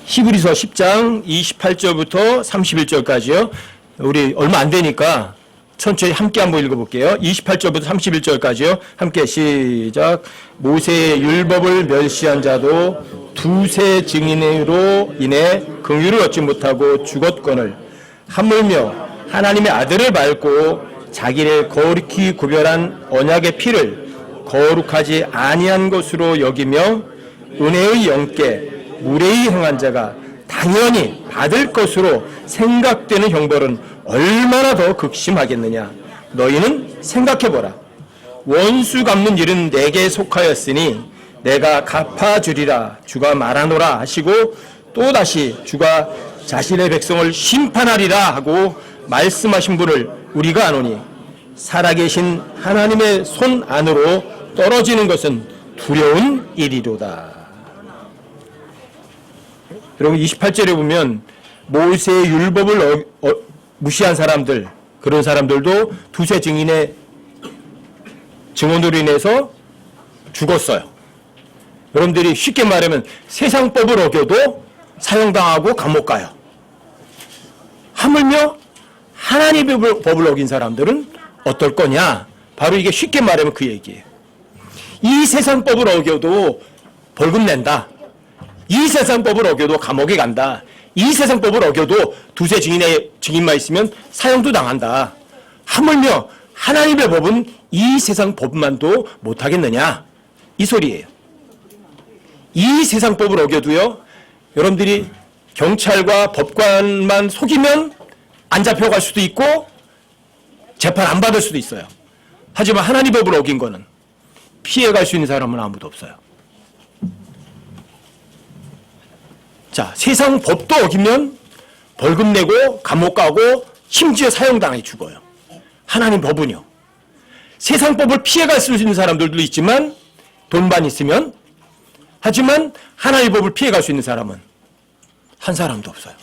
히브리서 10장 28절부터 31절까지요. 우리 얼마 안 되니까 천천히 함께 한번 읽어볼게요. 28절부터 31절까지요. 함께 시작. 모세의 율법을 멸시한 자도 두세 증인으로 인해 긍휼을 얻지 못하고 죽었거늘 하물며 하나님의 아들을 밟고 자기를 거룩히 구별한 언약의 피를 거룩하지 아니한 것으로 여기며 은혜의 영께 무례히 행한 자가 당연히 받을 것으로 생각되는 형벌은 얼마나 더 극심하겠느냐. 너희는 생각해보라. 원수 갚는 일은 내게 속하였으니 내가 갚아주리라 주가 말하노라 하시고 또다시 주가 자신의 백성을 심판하리라 하고 말씀하신 분을 우리가 아노니 살아계신 하나님의 손 안으로 떨어지는 것은 두려운 일이로다. 여러분 28절에 보면 모세의 율법을 무시한 사람들, 그런 사람들도 두세 증인의 증언으로 인해서 죽었어요. 여러분들이 쉽게 말하면 세상법을 어겨도 사형당하고 감옥 가요. 하물며 하나님의 법을 어긴 사람들은 어떨 거냐? 바로 이게 쉽게 말하면 그 얘기예요. 이 세상법을 어겨도 벌금 낸다. 이 세상법을 어겨도 감옥에 간다. 이 세상법을 어겨도 두세 증인만 있으면 사형도 당한다. 하물며 하나님의 법은 이 세상 법만도 못하겠느냐? 이 소리예요. 이 세상 법을 어겨도요, 여러분들이 경찰과 법관만 속이면 안 잡혀갈 수도 있고 재판 안 받을 수도 있어요. 하지만 하나님 법을 어긴 거는 피해갈 수 있는 사람은 아무도 없어요. 자, 세상 법도 어기면 벌금 내고 감옥 가고 심지어 사형당해 죽어요. 하나님 법은요. 세상 법을 피해갈 수 있는 사람들도 있지만 돈만 있으면, 하지만 하나님 법을 피해갈 수 있는 사람은 한 사람도 없어요.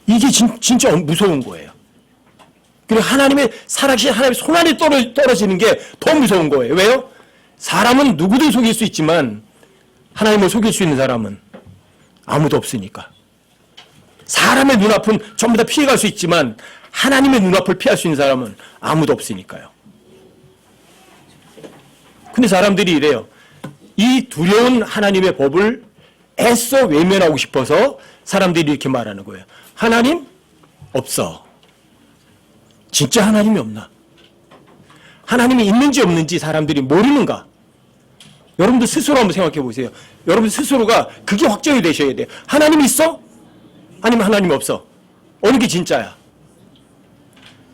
이게 진짜 무서운 거예요. 그리고 하나님의 살아계신 하나님의 손안에 떨어지는 게 더 무서운 거예요. 왜요? 사람은 누구든 속일 수 있지만 하나님을 속일 수 있는 사람은 아무도 없으니까. 사람의 눈앞은 전부 다 피해갈 수 있지만 하나님의 눈앞을 피할 수 있는 사람은 아무도 없으니까요. 근데 사람들이 이래요. 이 두려운 하나님의 법을 애써 외면하고 싶어서 사람들이 이렇게 말하는 거예요. 하나님 없어. 진짜 하나님이 없나? 하나님이 있는지 없는지 사람들이 모르는가? 여러분들 스스로 한번 생각해 보세요. 여러분 스스로가 그게 확정이 되셔야 돼요. 하나님 있어? 아니면 하나님 없어? 어느 게 진짜야?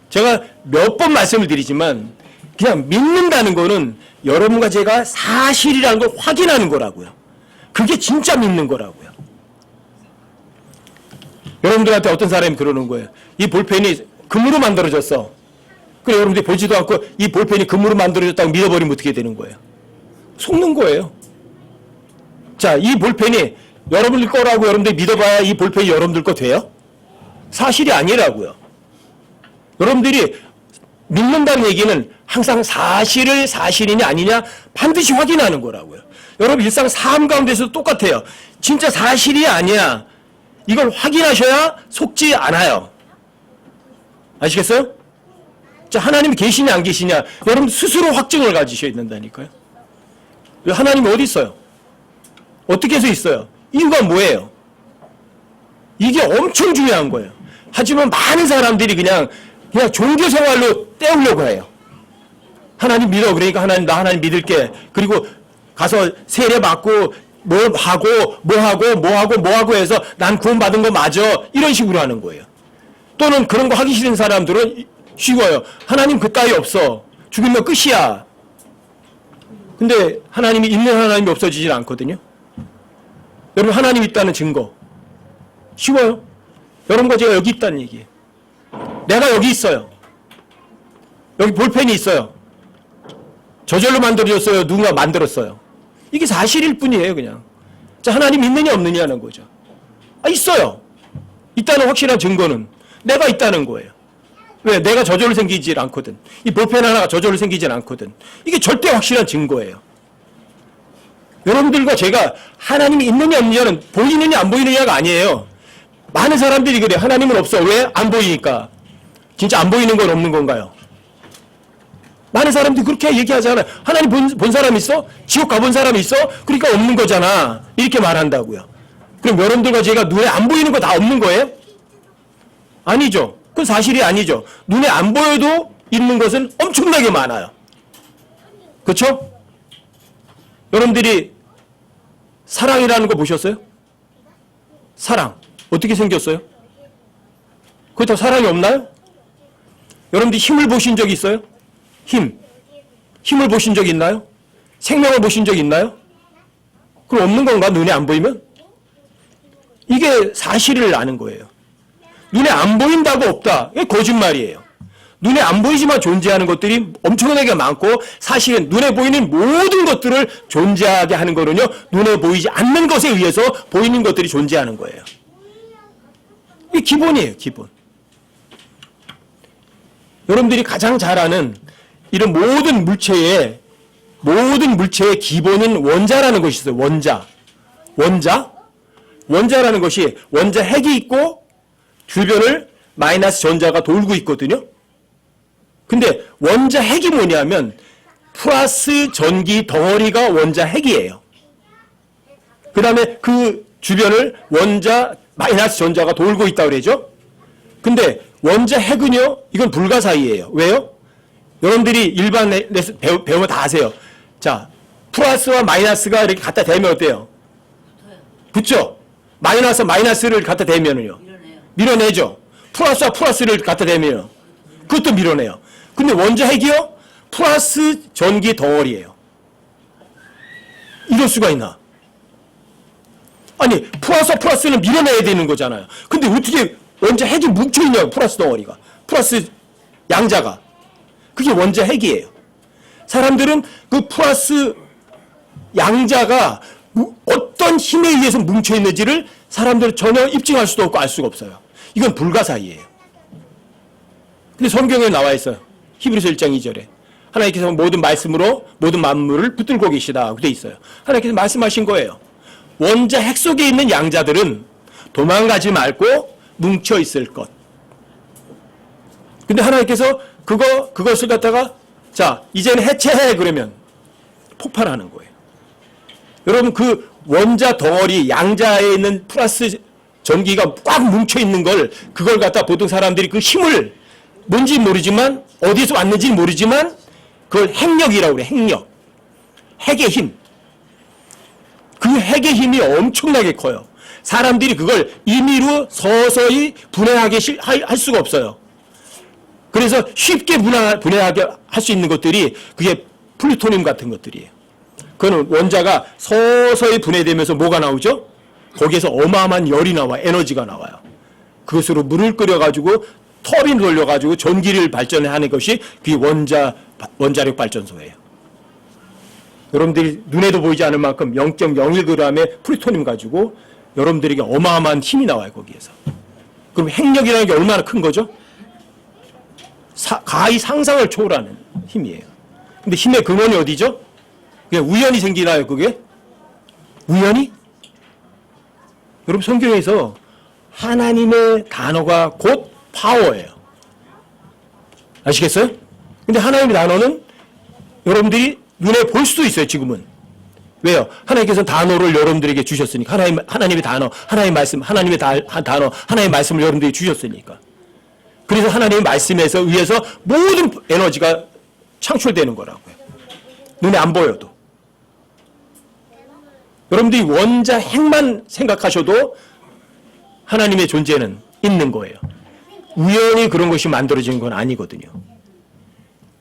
제가 몇 번 말씀을 드리지만 그냥 믿는다는 거는 여러분과 제가 사실이라는 걸 확인하는 거라고요. 그게 진짜 믿는 거라고요. 여러분들한테 어떤 사람이 그러는 거예요. 이 볼펜이 금으로 만들어졌어. 그래, 여러분들이 보지도 않고 이 볼펜이 금으로 만들어졌다고 믿어버리면 어떻게 되는 거예요? 속는 거예요. 자, 이 볼펜이 여러분들 거라고 여러분들이 믿어봐야 이 볼펜이 여러분들 거 돼요? 사실이 아니라고요. 여러분들이 믿는다는 얘기는 항상 사실을 사실이냐 아니냐 반드시 확인하는 거라고요. 여러분 일상 삶 가운데서도 똑같아요. 진짜 사실이 아니야. 이걸 확인하셔야 속지 않아요. 아시겠어요? 자, 하나님이 계시냐 안 계시냐 여러분 스스로 확증을 가지셔야 된다니까요. 하나님이 어디 있어요? 어떻게 해서 있어요? 이유가 뭐예요? 이게 엄청 중요한 거예요. 하지만 많은 사람들이 그냥 종교 생활로 때우려고 해요. 하나님 믿어. 그러니까 나 하나님 믿을게. 그리고 가서 세례 받고 뭐 하고 해서 난 구원받은 거 맞아. 이런 식으로 하는 거예요. 또는 그런 거 하기 싫은 사람들은 쉬워요. 하나님 그따위 없어. 죽으면 끝이야. 근데 하나님이 있는 하나님이 없어지질 않거든요. 여러분 하나님 있다는 증거 쉬워요. 여러분과 제가 여기 있다는 얘기예요. 내가 여기 있어요. 여기 볼펜이 있어요. 저절로 만들어졌어요? 누군가 만들었어요? 이게 사실일 뿐이에요. 그냥. 자, 하나님 있느냐 없느냐는 거죠. 있어요. 있다는 확실한 증거는 내가 있다는 거예요. 왜? 내가 저절로 생기질 않거든. 이 볼펜 하나가 저절로 생기질 않거든. 이게 절대 확실한 증거예요. 여러분들과 제가 하나님이 있느냐 없느냐는 보이느냐 안 보이느냐가 아니에요. 많은 사람들이 그래. 하나님은 없어. 왜? 안 보이니까. 진짜 안 보이는 건 없는 건가요? 많은 사람들이 그렇게 얘기하잖아요. 하나님 본 사람 있어? 지옥 가본 사람 있어? 그러니까 없는 거잖아. 이렇게 말한다고요. 그럼 여러분들과 제가 눈에 안 보이는 거 다 없는 거예요? 아니죠. 그건 사실이 아니죠. 눈에 안 보여도 있는 것은 엄청나게 많아요. 그렇죠? 여러분들이 사랑이라는 거 보셨어요? 사랑. 어떻게 생겼어요? 그렇다고 사랑이 없나요? 여러분들이 힘을 보신 적 있어요? 힘을 보신 적 있나요? 생명을 보신 적 있나요? 그럼 없는 건가? 눈에 안 보이면? 이게 사실을 아는 거예요. 눈에 안 보인다고 없다. 이게 거짓말이에요. 눈에 안 보이지만 존재하는 것들이 엄청나게 많고 사실은 눈에 보이는 모든 것들을 존재하게 하는 거는요. 눈에 보이지 않는 것에 의해서 보이는 것들이 존재하는 거예요. 이게 기본이에요. 기본. 여러분들이 가장 잘 아는 이런 모든 물체의 기본은 원자라는 것이 있어요. 원자라는 것이 원자 핵이 있고 주변을 마이너스 전자가 돌고 있거든요. 근데 원자 핵이 뭐냐면 플러스 전기 덩어리가 원자 핵이에요. 그 다음에 그 주변을 마이너스 전자가 돌고 있다고 그러죠. 근데 원자 핵은요, 이건 불가사의예요. 왜요? 여러분들이 일반 배우면 다 아세요. 자, 플러스와 마이너스가 이렇게 갖다 대면 어때요? 붙죠? 마이너스를 갖다 대면은요. 밀어내죠. 플러스와 플러스를 갖다 대면요. 그것도 밀어내요. 근데 원자 핵이요? 플러스 전기 덩어리예요. 이럴 수가 있나? 아니, 플러스와 플러스는 밀어내야 되는 거잖아요. 근데 어떻게 원자 핵이 뭉쳐있냐고, 플러스 덩어리가. 플러스 양자가. 그게 원자 핵이에요. 사람들은 그 플러스 양자가 어떤 힘에 의해서 뭉쳐있는지를 사람들은 전혀 입증할 수도 없고 알 수가 없어요. 이건 불가사의예요. 근데 성경에 나와 있어요. 히브리서 1장 2절에. 하나님께서 모든 말씀으로 모든 만물을 붙들고 계시다. 돼 있어요. 하나님께서 말씀하신 거예요. 원자 핵 속에 있는 양자들은 도망가지 말고 뭉쳐있을 것. 근데 하나님께서 그것을 갖다가 자, 이제는 해체해 그러면 폭발하는 거예요. 여러분 그 원자 덩어리 양자에 있는 플러스 전기가 꽉 뭉쳐있는 그걸 갖다 보통 사람들이 그 힘을 뭔지 모르지만 어디서 왔는지 모르지만 그걸 핵력이라고 그래. 핵의 힘. 그 핵의 힘이 엄청나게 커요. 사람들이 그걸 임의로 서서히 분해하게 할 수가 없어요. 그래서 쉽게 분해하게 할 수 있는 것들이 그게 플루토늄 같은 것들이에요. 그거는 원자가 서서히 분해되면서 뭐가 나오죠? 거기에서 어마어마한 열이 나와, 에너지가 나와요. 그것으로 물을 끓여가지고 터빈 돌려가지고 전기를 발전하는 것이 그게 원자력 발전소예요. 여러분들이 눈에도 보이지 않을 만큼 0.01g의 플루토늄 가지고 여러분들에게 어마어마한 힘이 나와요, 거기에서. 그럼 핵력이라는 게 얼마나 큰 거죠? 가히 상상을 초월하는 힘이에요. 근데 힘의 근원이 어디죠? 그냥 우연히 생기나요, 그게? 우연히? 여러분, 성경에서 하나님의 단어가 곧 파워예요. 아시겠어요? 근데 하나님의 단어는 여러분들이 눈에 볼 수도 있어요, 지금은. 왜요? 하나님께서 단어를 여러분들에게 주셨으니까. 하나님의 단어, 하나님의 말씀, 하나님의 단어, 하나님의 말씀을 여러분들에게 주셨으니까. 그래서 하나님의 말씀에서 의해서 모든 에너지가 창출되는 거라고요. 눈에 안 보여도. 여러분들이 원자 핵만 생각하셔도 하나님의 존재는 있는 거예요. 우연히 그런 것이 만들어진 건 아니거든요.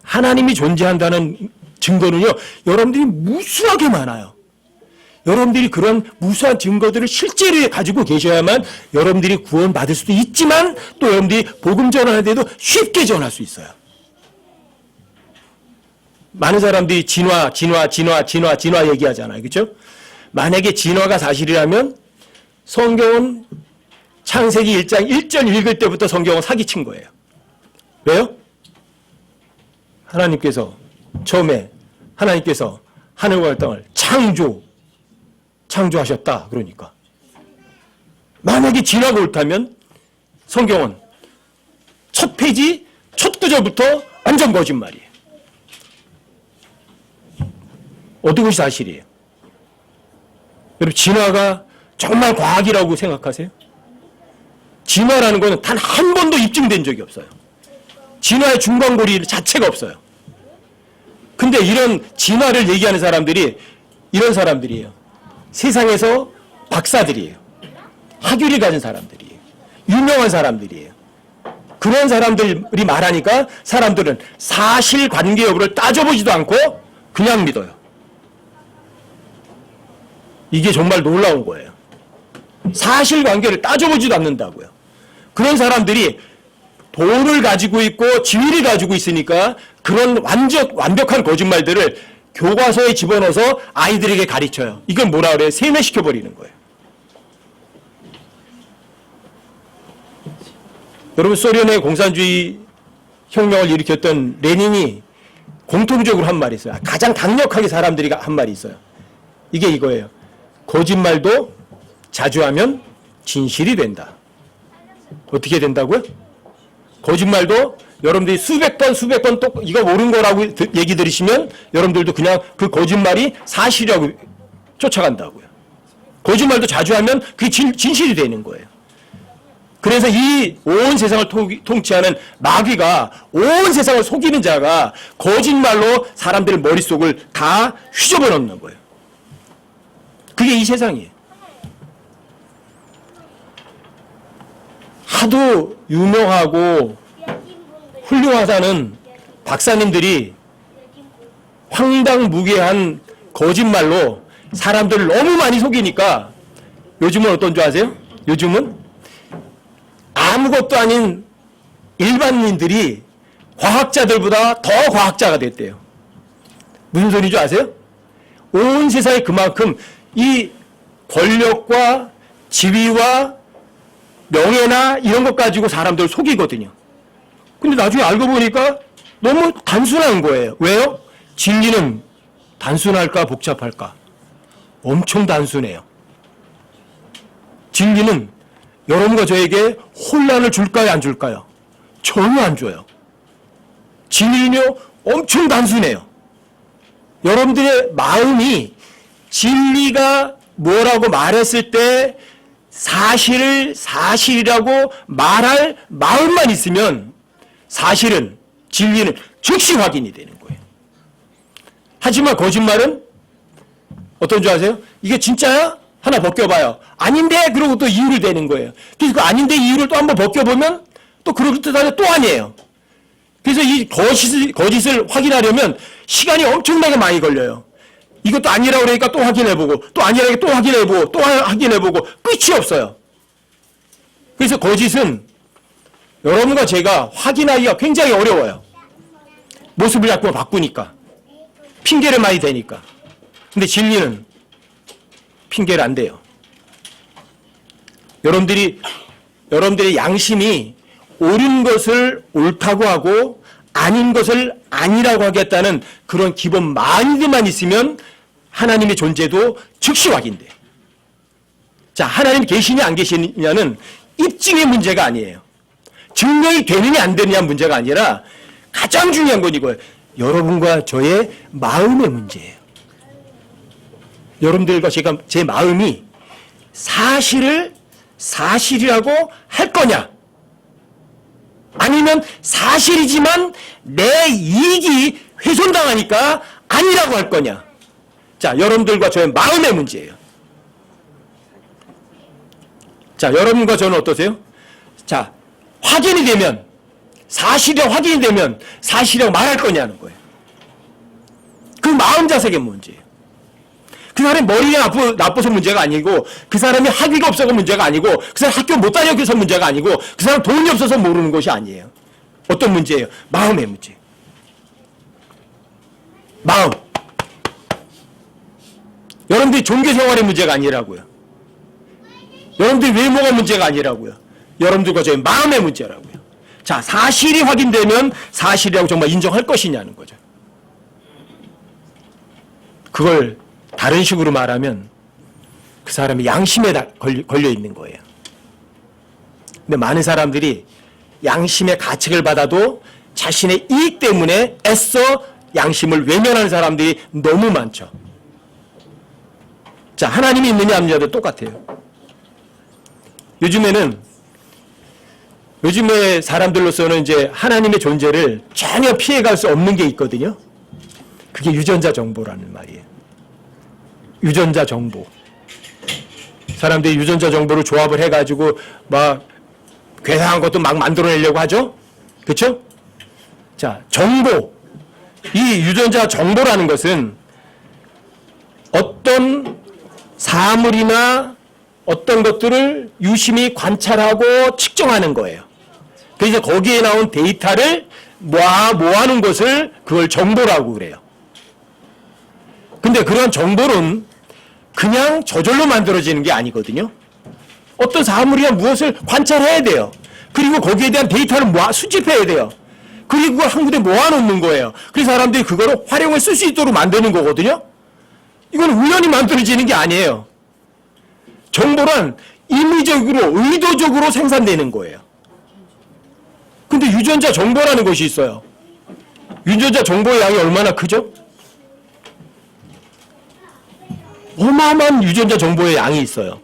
하나님이 존재한다는 증거는요, 여러분들이 무수하게 많아요. 여러분들이 그런 무수한 증거들을 실제로 가지고 계셔야만 여러분들이 구원받을 수도 있지만 또 여러분들이 복음 전하는 데도 쉽게 전할 수 있어요. 많은 사람들이 진화 얘기하잖아요. 그렇죠? 만약에 진화가 사실이라면 성경은 창세기 1장 1절 읽을 때부터 성경은 사기친 거예요. 왜요? 하나님께서 처음에 하나님께서 하늘과 땅을 창조하셨다. 그러니까. 만약에 진화가 옳다면 성경은 첫 페이지, 첫 구절부터 완전 거짓말이에요. 어떤 것이 사실이에요? 여러분, 진화가 정말 과학이라고 생각하세요? 진화라는 것은 단 한 번도 입증된 적이 없어요. 진화의 중간고리 자체가 없어요. 근데 이런 진화를 얘기하는 사람들이 이런 사람들이에요. 세상에서 박사들이에요. 학위를 가진 사람들이에요. 유명한 사람들이에요. 그런 사람들이 말하니까 사람들은 사실관계 여부를 따져보지도 않고 그냥 믿어요. 이게 정말 놀라운 거예요. 사실관계를 따져보지도 않는다고요. 그런 사람들이 돈을 가지고 있고 지위를 가지고 있으니까 그런 완벽한 거짓말들을 교과서에 집어넣어서 아이들에게 가르쳐요. 이걸 뭐라 그래요? 세뇌시켜버리는 거예요. 여러분, 소련의 공산주의 혁명을 일으켰던 레닌이 공통적으로 한 말이 있어요. 가장 강력하게 사람들이 한 말이 있어요. 이게 이거예요. 거짓말도 자주 하면 진실이 된다. 어떻게 된다고요? 거짓말도 여러분들이 수백 번 또 이거 옳은 거라고 얘기 들으시면 여러분들도 그냥 그 거짓말이 사실이라고 쫓아간다고요. 거짓말도 자주 하면 그게 진실이 되는 거예요. 그래서 이 온 세상을 통치하는 마귀가, 온 세상을 속이는 자가 거짓말로 사람들의 머릿속을 다 휘저어 놓는 거예요. 그게 이 세상이에요. 하도 유명하고 훌륭하다는 박사님들이 황당무계한 거짓말로 사람들을 너무 많이 속이니까 요즘은 어떤 줄 아세요? 요즘은 아무것도 아닌 일반인들이 과학자들보다 더 과학자가 됐대요. 무슨 소리인 줄 아세요? 온 세상에 그만큼 이 권력과 지위와 명예나 이런 것 가지고 사람들을 속이거든요. 근데 나중에 알고 보니까 너무 단순한 거예요. 왜요? 진리는 단순할까 복잡할까? 엄청 단순해요. 진리는 여러분과 저에게 혼란을 줄까요, 안 줄까요? 전혀 안 줘요. 진리는요, 엄청 단순해요. 여러분들의 마음이 진리가 뭐라고 말했을 때 사실을 사실이라고 말할 마음만 있으면 사실은, 진리는 즉시 확인이 되는 거예요. 하지만 거짓말은 어떤 줄 아세요? 이게 진짜야? 하나 벗겨봐요. 아닌데? 그러고 또 이유를 대는 거예요. 그래서 그 아닌데 이유를 또 한번 벗겨보면 또 그렇듯하게 또 아니에요. 그래서 이 거짓을 확인하려면 시간이 엄청나게 많이 걸려요. 이것도 아니라고 그러니까 또 확인해보고, 또 아니라고 또 확인해보고, 또 확인해보고, 끝이 없어요. 그래서 거짓은 여러분과 제가 확인하기가 굉장히 어려워요. 모습을 자꾸 바꾸니까. 핑계를 많이 대니까. 근데 진리는 핑계를 안 대요. 여러분들의 양심이 옳은 것을 옳다고 하고 아닌 것을 아니라고 하겠다는 그런 기본 마인드만 있으면 하나님의 존재도 즉시 확인돼요. 자, 하나님 계시냐 안 계시냐는 입증의 문제가 아니에요. 증명이 되느냐 안 되느냐 문제가 아니라 가장 중요한 건 이거예요. 여러분과 저의 마음의 문제예요. 여러분들과 제 마음이 사실을 사실이라고 할 거냐, 아니면 사실이지만 내 이익이 훼손당하니까 아니라고 할 거냐. 자, 여러분들과 저의 마음의 문제예요. 자, 여러분과 저는 어떠세요? 자, 확인이 되면, 사실이라고 확인이 되면 사실이라고 말할 거냐는 거예요. 그 마음 자세가 문제예요. 그 사람이 머리가 나빠서 문제가 아니고, 그 사람이 학위가 없어서 문제가 아니고, 그 사람 학교 못 다녀서 문제가 아니고, 그 사람 돈이 없어서 모르는 것이 아니에요. 어떤 문제예요? 마음의 문제. 마음. 여러분들이 종교 생활의 문제가 아니라고요. 여러분들이 외모가 문제가 아니라고요. 여러분들과 저의 마음의 문제라고요. 자, 사실이 확인되면 사실이라고 정말 인정할 것이냐는 거죠. 그걸 다른 식으로 말하면 그 사람이 양심에 걸려 있는 거예요. 근데 많은 사람들이 양심의 가책을 받아도 자신의 이익 때문에 애써 양심을 외면하는 사람들이 너무 많죠. 자, 하나님이 있느냐 없느냐도 똑같아요. 요즘에 사람들로서는 이제 하나님의 존재를 전혀 피해갈 수 없는 게 있거든요. 그게 유전자 정보라는 말이에요. 유전자 정보. 사람들이 유전자 정보를 조합을 해가지고 막 괴상한 것도 막 만들어내려고 하죠. 그렇죠? 자, 정보. 이 유전자 정보라는 것은 어떤 사물이나 어떤 것들을 유심히 관찰하고 측정하는 거예요. 그래서 거기에 나온 데이터를 모아놓은 것을 그걸 정보라고 그래요. 근데 그런 정보는 그냥 저절로 만들어지는 게 아니거든요. 어떤 사물이나 무엇을 관찰해야 돼요. 그리고 거기에 대한 데이터를 수집해야 돼요. 그리고 그걸 한 군데 모아놓는 거예요. 그래서 사람들이 그거를 활용을 쓸 수 있도록 만드는 거거든요. 이건 우연히 만들어지는 게 아니에요. 정보란 임의적으로, 의도적으로 생산되는 거예요. 근데 유전자 정보라는 것이 있어요. 유전자 정보의 양이 얼마나 크죠? 어마어마한 유전자 정보의 양이 있어요.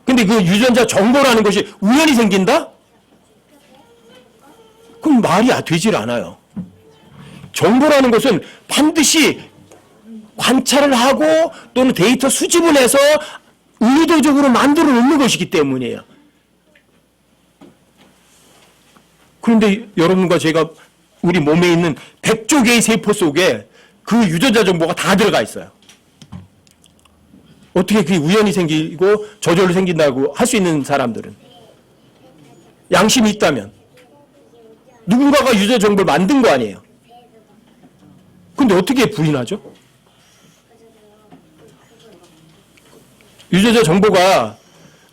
근데 그 유전자 정보라는 것이 우연히 생긴다? 그럼 말이 되질 않아요. 정보라는 것은 반드시 관찰을 하고 또는 데이터 수집을 해서 의도적으로 만들어 놓는 것이기 때문이에요. 그런데 여러분과 제가 우리 몸에 있는 100조 개의 세포 속에 그 유전자 정보가 다 들어가 있어요. 어떻게 그게 우연히 생기고 저절로 생긴다고 할 수 있는 사람들은 양심이 있다면 누군가가 유전자 정보를 만든 거 아니에요. 근데 어떻게 부인하죠? 유전자 정보가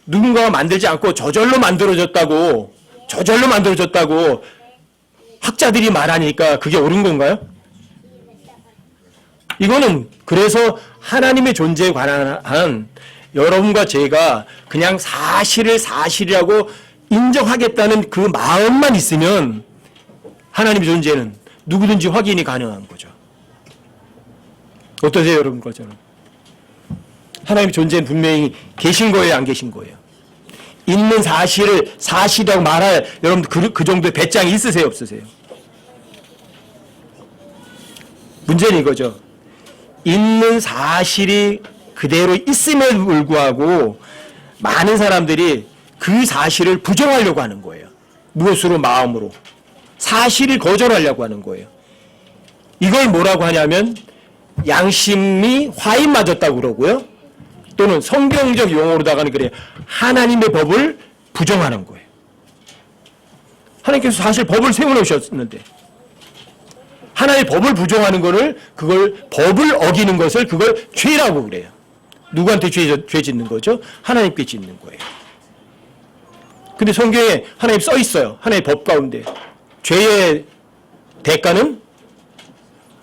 누군가가 만들지 않고 저절로 만들어졌다고 학자들이 말하니까 그게 옳은 건가요? 이거는 그래서 하나님의 존재에 관한 여러분과 제가 그냥 사실을 사실이라고 인정하겠다는 그 마음만 있으면 하나님의 존재는 누구든지 확인이 가능한 거죠. 어떠세요, 여러분과 저는? 하나님의 존재는 분명히 계신 거예요, 안 계신 거예요? 있는 사실을 사실이라고 말할 여러분 그 정도의 배짱이 있으세요, 없으세요? 문제는 이거죠. 있는 사실이 그대로 있음에도 불구하고 많은 사람들이 그 사실을 부정하려고 하는 거예요. 무엇으로? 마음으로. 사실을 거절하려고 하는 거예요. 이걸 뭐라고 하냐면 양심이 화인 맞았다고 그러고요. 또는 성경적 용어로다가는 그래요. 하나님의 법을 부정하는 거예요. 하나님께서 사실 법을 세워놓으셨는데 하나님의 법을 부정하는 거를 그걸 법을 어기는 것을 그걸 죄라고 그래요. 누구한테 죄 짓는 거죠? 하나님께 짓는 거예요. 근데 성경에 하나님 써 있어요. 하나님의 법 가운데 죄의 대가는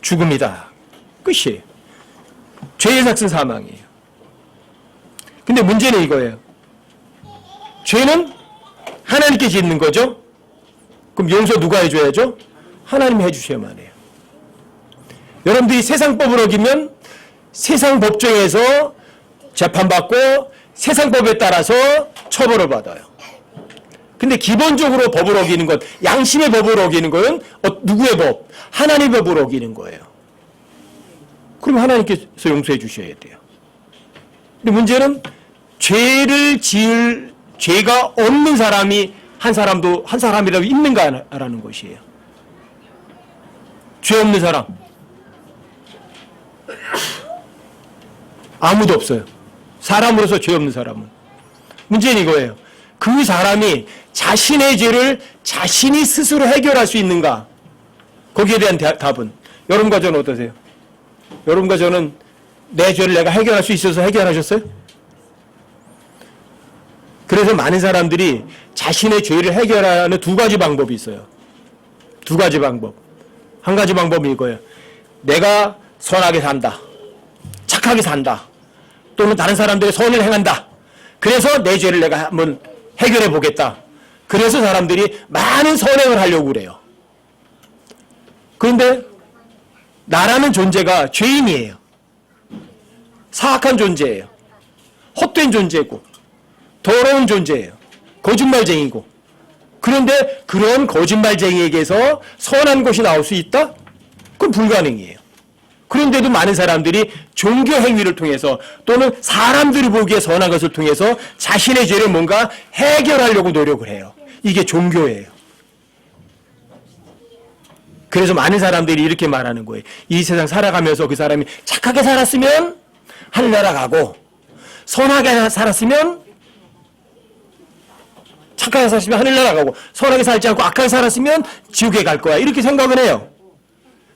죽음이다. 끝이에요. 죄의 삭은 사망이에요. 근데 문제는 이거예요. 죄는 하나님께 짓는 거죠. 그럼 용서 누가 해줘야죠? 하나님이 해주셔야만 해요. 여러분들이 세상 법을 어기면 세상 법정에서 재판받고 세상 법에 따라서 처벌을 받아요. 근데 기본적으로 법을 어기는 것, 양심의 법을 어기는 것은 누구의 법? 하나님의 법을 어기는 거예요. 그럼 하나님께서 용서해 주셔야 돼요. 근데 문제는 죄를 지을 죄가 없는 사람이 한 사람이라도 있는가라는 것이에요. 죄 없는 사람 아무도 없어요. 사람으로서 죄 없는 사람은. 문제는 이거예요. 그 사람이 자신의 죄를 자신이 스스로 해결할 수 있는가? 거기에 대한 답은 여러분과 저는 어떠세요? 여러분과 저는 내 죄를 내가 해결할 수 있어서 해결하셨어요? 그래서 많은 사람들이 자신의 죄를 해결하는 두 가지 방법이 있어요. 두 가지 방법. 한 가지 방법은 이거예요. 내가 선하게 산다. 착하게 산다. 또는 다른 사람들의 선을 행한다. 그래서 내 죄를 내가 한번 해결해 보겠다. 그래서 사람들이 많은 선행을 하려고 그래요. 그런데 나라는 존재가 죄인이에요. 사악한 존재예요. 헛된 존재고 더러운 존재예요. 거짓말쟁이고. 그런데 그런 거짓말쟁이에게서 선한 것이 나올 수 있다? 그건 불가능이에요. 그런데도 많은 사람들이 종교 행위를 통해서 또는 사람들이 보기에 선한 것을 통해서 자신의 죄를 뭔가 해결하려고 노력을 해요. 이게 종교예요. 그래서 많은 사람들이 이렇게 말하는 거예요. 이 세상 살아가면서 그 사람이 착하게 살았으면 하늘나라 가고, 선하게 살았으면 착하게 살았으면 하늘나라 가고, 선하게 살지 않고 악하게 살았으면 지옥에 갈 거야. 이렇게 생각을 해요.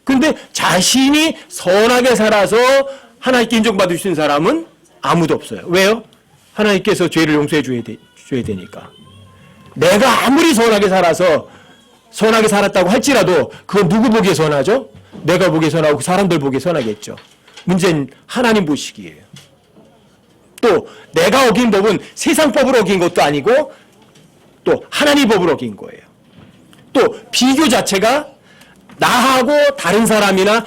근데 자신이 선하게 살아서 하나님께 인정받을 수 있는 사람은 아무도 없어요. 왜요? 하나님께서 죄를 용서해 줘야 되니까. 내가 아무리 선하게 살아서 선하게 살았다고 할지라도 그건 누구 보기에 선하죠? 내가 보기에 선하고 사람들 보기에 선하겠죠. 문제는 하나님 보시기에요. 또 내가 어긴 법은 세상 법을 어긴 것도 아니고 또 하나님 법을 어긴 거예요. 또 비교 자체가 나하고 다른 사람이나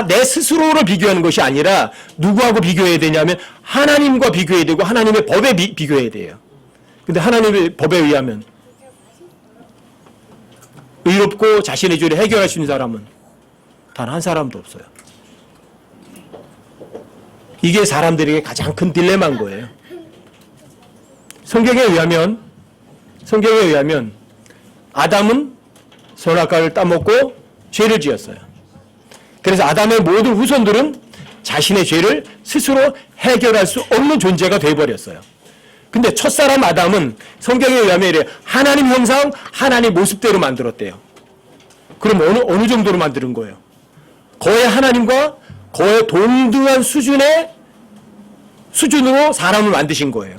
내 스스로를 비교하는 것이 아니라 누구하고 비교해야 되냐면 하나님과 비교해야 되고 하나님의 법에 비교해야 돼요. 근데 하나님의 법에 의하면 의롭고 자신의 죄를 해결할 수 있는 사람은 단 한 사람도 없어요. 이게 사람들에게 가장 큰 딜레마인 거예요. 성경에 의하면 아담은 선악과를 따먹고 죄를 지었어요. 그래서 아담의 모든 후손들은 자신의 죄를 스스로 해결할 수 없는 존재가 되어버렸어요. 근데 첫사람 아담은 성경에 의하면 이래 하나님 형상, 하나님 모습대로 만들었대요. 그럼 어느 정도로 만드는 거예요? 거의 하나님과 거의 동등한 수준으로 사람을 만드신 거예요.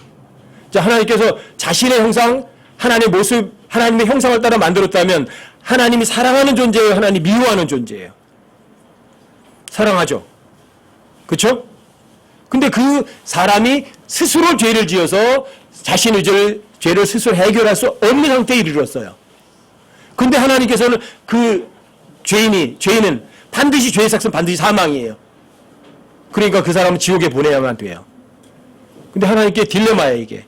자, 하나님께서 자신의 형상, 하나님의 모습, 하나님의 형상을 따라 만들었다면 하나님이 사랑하는 존재예요? 하나님이 미워하는 존재예요? 사랑하죠. 그렇죠? 근데 그 사람이 스스로 죄를 지어서 자신의 죄를 스스로 해결할 수 없는 상태에 이르렀어요. 근데 하나님께서는 그 죄인은 반드시 죄의 삭은 반드시 사망이에요. 그러니까 그 사람은 지옥에 보내야만 돼요. 근데 하나님께 딜레마예요, 이게.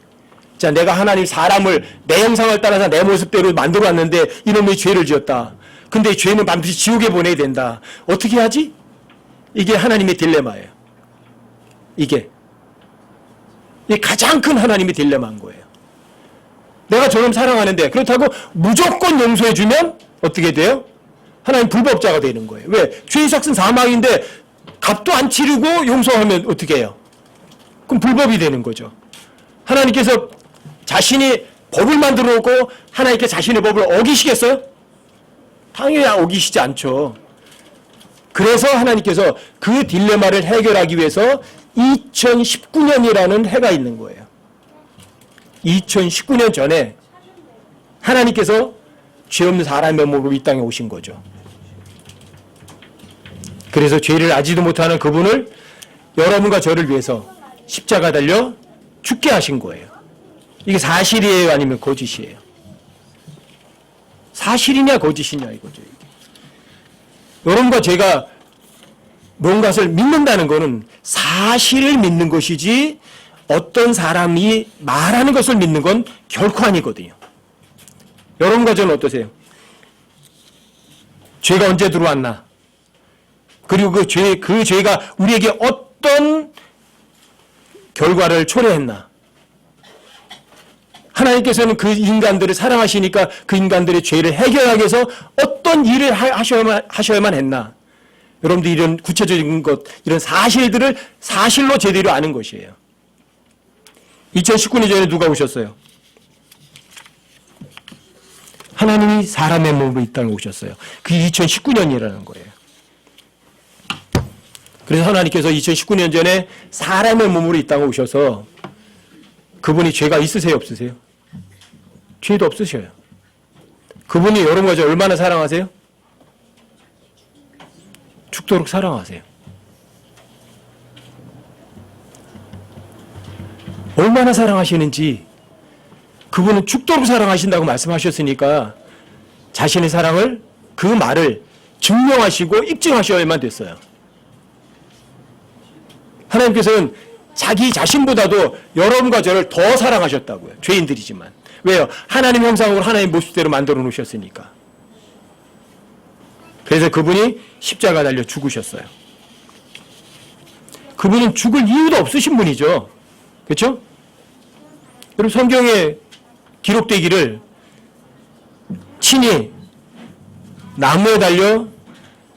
자, 내가 하나님 사람을 내 형상을 따라서 내 모습대로 만들어놨는데 이놈이 죄를 지었다. 근데 이 죄는 반드시 지옥에 보내야 된다. 어떻게 하지? 이게 하나님의 딜레마예요. 이게 가장 큰 하나님의 딜레마인 거예요. 내가 저놈 사랑하는데 그렇다고 무조건 용서해주면 어떻게 돼요? 하나님 불법자가 되는 거예요. 왜? 죄의 삭은 사망인데 값도 안 치르고 용서하면 어떻게 해요? 그럼 불법이 되는 거죠. 하나님께서 자신이 법을 만들어 놓고 하나님께 자신의 법을 어기시겠어요? 당연히 어기시지 않죠. 그래서 하나님께서 그 딜레마를 해결하기 위해서 2019년이라는 해가 있는 거예요. 2019년 전에 하나님께서 죄 없는 사람의 몸으로 이 땅에 오신 거죠. 그래서 죄를 알지도 못하는 그분을 여러분과 저를 위해서 십자가 달려 죽게 하신 거예요. 이게 사실이에요? 아니면 거짓이에요? 사실이냐 거짓이냐 이거죠. 이게. 여러분과 제가 뭔가를 믿는다는 것은 사실을 믿는 것이지 어떤 사람이 말하는 것을 믿는 건 결코 아니거든요. 여러분과 저는 어떠세요? 죄가 언제 들어왔나? 그리고 그 죄가 우리에게 어떤 결과를 초래했나? 하나님께서는 그 인간들을 사랑하시니까 그 인간들의 죄를 해결하기 위해서 어떤 일을 하셔야만 했나? 여러분들 이런 구체적인 것, 이런 사실들을 사실로 제대로 아는 것이에요. 2019년 전에 누가 오셨어요? 하나님이 사람의 몸으로 이 땅에 오셨어요. 그게 2019년이라는 거예요. 그래서 하나님께서 2019년 전에 사람의 몸으로 이 땅에 오셔서 그분이 죄가 있으세요? 없으세요? 죄도 없으셔요. 그분이 여러분과 저 얼마나 사랑하세요? 죽도록 사랑하세요. 얼마나 사랑하시는지 그분은 죽도록 사랑하신다고 말씀하셨으니까 자신의 사랑을 그 말을 증명하시고 입증하셔야만 됐어요. 하나님께서는 자기 자신보다도 여러분과 저를 더 사랑하셨다고요. 죄인들이지만. 왜요? 하나님 형상으로 하나님 모습대로 만들어 놓으셨으니까. 그래서 그분이 십자가 달려 죽으셨어요. 그분은 죽을 이유도 없으신 분이죠. 그렇죠? 여러분 성경에 기록되기를 친히 나무에 달려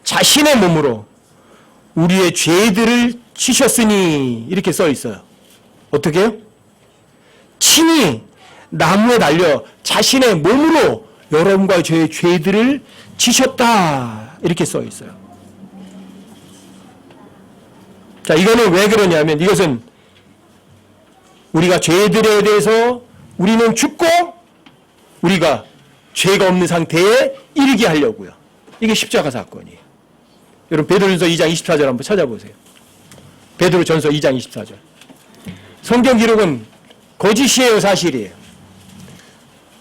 자신의 몸으로 우리의 죄들을 지셨으니 이렇게 써 있어요. 어떻게 해요? 친히 나무에 달려 자신의 몸으로 여러분과 저의 죄들을 지셨다 이렇게 써 있어요. 자, 이거는 왜 그러냐면 이것은 우리가 죄들에 대해서 우리는 죽고 우리가 죄가 없는 상태에 이르게 하려고요. 이게 십자가 사건이에요. 여러분 베드로전서 2장 24절 한번 찾아보세요. 베드로전서 2장 24절. 성경 기록은 거짓이에요, 사실이에요.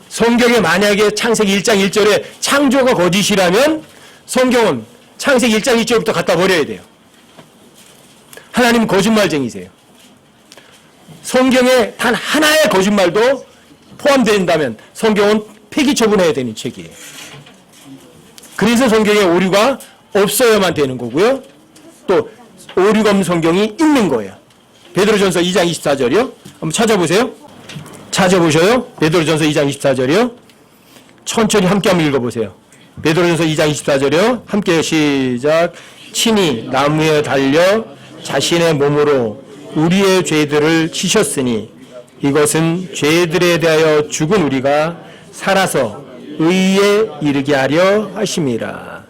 성경에 만약에 창세기 1장 1절에 창조가 거짓이라면 성경은 창세기 1장 1절부터 갖다 버려야 돼요. 하나님은 거짓말쟁이세요. 성경에 단 하나의 거짓말도 포함된다면 성경은 폐기 처분해야 되는 책이에요. 그래서 성경에 오류가 없어야만 되는 거고요. 또 오류가 없는 성경이 있는 거예요. 베드로전서 2장 24절이요. 한번 찾아보세요. 찾아보셔요. 베드로전서 2장 24절이요. 천천히 함께 한번 읽어보세요. 베드로전서 2장 24절이요. 함께 시작. 친히 나무에 달려 자신의 몸으로 우리의 죄들을 지셨으니 이것은 죄들에 대하여 죽은 우리가 살아서 의에 이르게 하려 하심이라.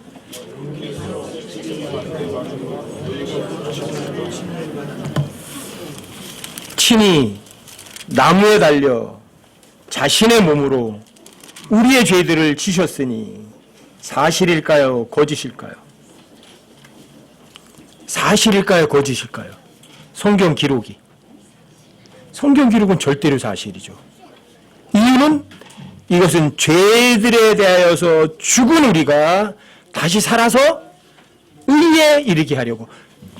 친히 나무에 달려 자신의 몸으로 우리의 죄들을 지셨으니 사실일까요? 거짓일까요? 사실일까요? 거짓일까요? 성경 기록이. 성경 기록은 절대로 사실이죠. 이유는 이것은 죄들에 대하여서 죽은 우리가 다시 살아서 의에 이르게 하려고.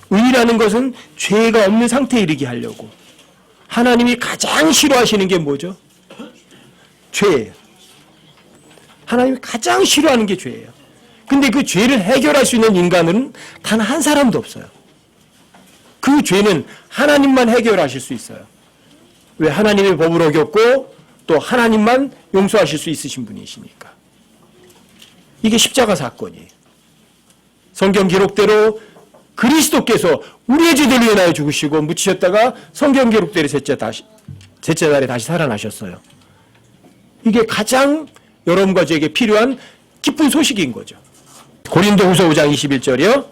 의라는 것은 죄가 없는 상태에 이르게 하려고. 하나님이 가장 싫어하시는 게 뭐죠? 죄예요. 하나님이 가장 싫어하는 게 죄예요. 근데 그 죄를 해결할 수 있는 인간은 단 한 사람도 없어요. 그 죄는 하나님만 해결하실 수 있어요. 왜? 하나님의 법을 어겼고 또 하나님만 용서하실 수 있으신 분이시니까. 이게 십자가 사건이에요. 성경 기록대로 그리스도께서 우리의 죄들을 위하여 죽으시고 묻히셨다가 성경 기록대로 셋째 날에 다시 살아나셨어요. 이게 가장 여러분과 저에게 필요한 기쁜 소식인 거죠. 고린도후서 5장 21절이요.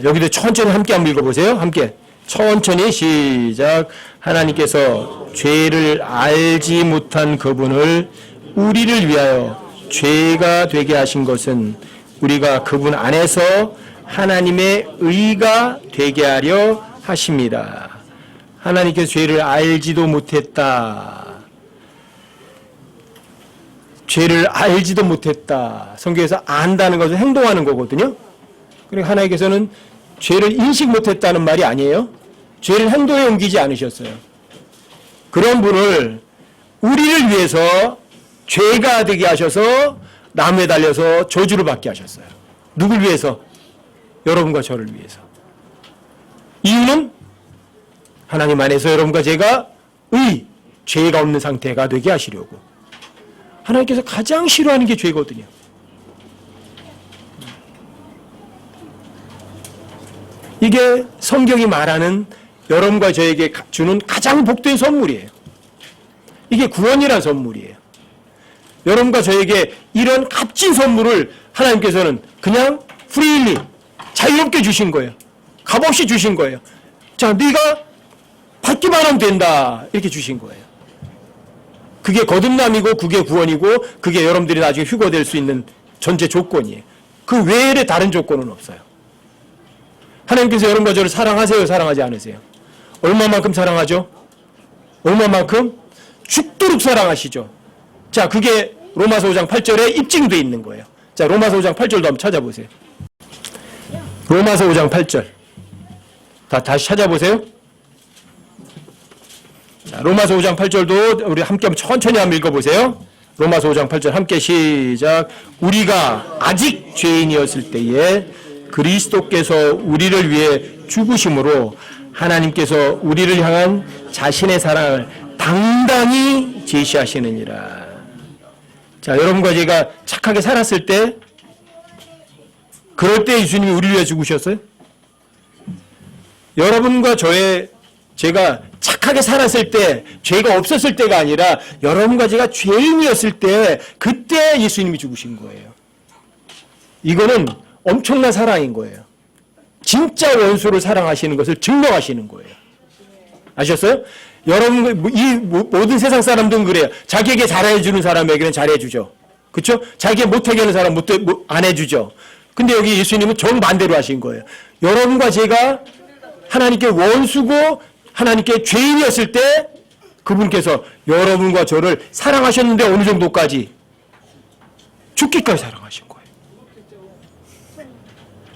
여기도 천천히 함께 한번 읽어보세요. 함께 천천히 시작. 하나님께서 죄를 알지 못한 그분을 우리를 위하여 죄가 되게 하신 것은 우리가 그분 안에서 하나님의 의가 되게 하려 하십니다. 하나님께서 죄를 알지도 못했다. 죄를 알지도 못했다. 성경에서 안다는 것은 행동하는 거거든요. 그러니까 하나님께서는 죄를 인식 못했다는 말이 아니에요. 죄를 행동에 옮기지 않으셨어요. 그런 분을 우리를 위해서 죄가 되게 하셔서 나무에 달려서 저주를 받게 하셨어요. 누굴 위해서? 여러분과 저를 위해서. 이유는 하나님 안에서 여러분과 제가 죄가 없는 상태가 되게 하시려고. 하나님께서 가장 싫어하는 게 죄거든요. 이게 성경이 말하는 여러분과 저에게 주는 가장 복된 선물이에요. 이게 구원이라는 선물이에요. 여러분과 저에게 이런 값진 선물을 하나님께서는 그냥 프리일리 자유롭게 주신 거예요. 값없이 주신 거예요. 자, 네가 받기만 하면 된다 이렇게 주신 거예요. 그게 거듭남이고 그게 구원이고 그게 여러분들이 나중에 휴거될 수 있는 전제 조건이에요. 그 외에 다른 조건은 없어요. 하나님께서 여러분과 저를 사랑하세요? 사랑하지 않으세요? 얼마만큼 사랑하죠? 얼마만큼? 죽도록 사랑하시죠. 자, 그게 로마서 5장 8절에 입증되어 있는 거예요. 자, 로마서 5장 8절도 한번 찾아보세요. 로마서 5장 8절. 다시 찾아보세요. 자, 로마서 5장 8절도 우리 함께 천천히 한번 읽어보세요. 로마서 5장 8절 함께 시작. 우리가 아직 죄인이었을 때에 그리스도께서 우리를 위해 죽으심으로 하나님께서 우리를 향한 자신의 사랑을 당당히 제시하시느니라. 자, 여러분과 제가 착하게 살았을 때, 그럴 때 예수님이 우리를 위해 죽으셨어요? 여러분과 제가 착하게 살았을 때, 죄가 없었을 때가 아니라 여러분과 제가 죄인이었을 때, 그때 예수님이 죽으신 거예요. 이거는 엄청난 사랑인 거예요. 진짜 원수를 사랑하시는 것을 증명하시는 거예요. 아셨어요? 여러분, 이 모든 세상 사람들은 그래요. 자기에게 잘해주는 사람에게는 잘해주죠. 그렇죠? 자기에게 못하게 하는 사람 안 해주죠. 근데 여기 예수님은 정반대로 하신 거예요. 여러분과 제가 하나님께 원수고 하나님께 죄인이었을 때 그분께서 여러분과 저를 사랑하셨는데 어느 정도까지? 죽기까지 사랑하신 거예요.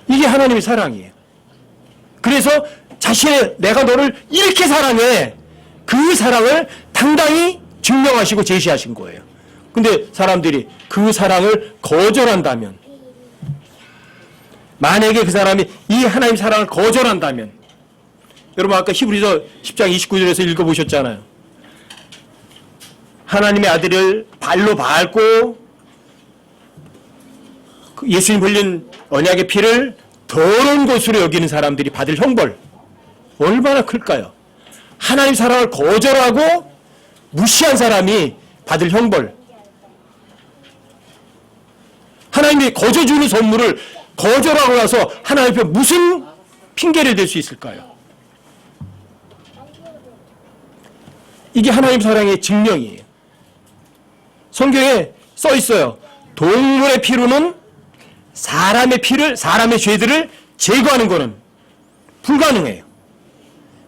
이게 하나님의 사랑이에요. 그래서 내가 너를 이렇게 사랑해. 그 사랑을 당당히 증명하시고 제시하신 거예요. 근데 사람들이 그 사랑을 거절한다면, 만약에 그 사람이 이 하나님 사랑을 거절한다면, 여러분 아까 히브리서 10장 29절에서 읽어보셨잖아요. 하나님의 아들을 발로 밟고 예수님 흘린 언약의 피를 더러운 것으로 여기는 사람들이 받을 형벌 얼마나 클까요? 하나님 사랑을 거절하고 무시한 사람이 받을 형벌. 하나님이 거저 주는 선물을 거절하고 나서 하나님 앞에 무슨 핑계를 댈 수 있을까요? 이게 하나님 사랑의 증명이에요. 성경에 써 있어요. 동물의 피로는 사람의 죄들을 제거하는 것은 불가능해요.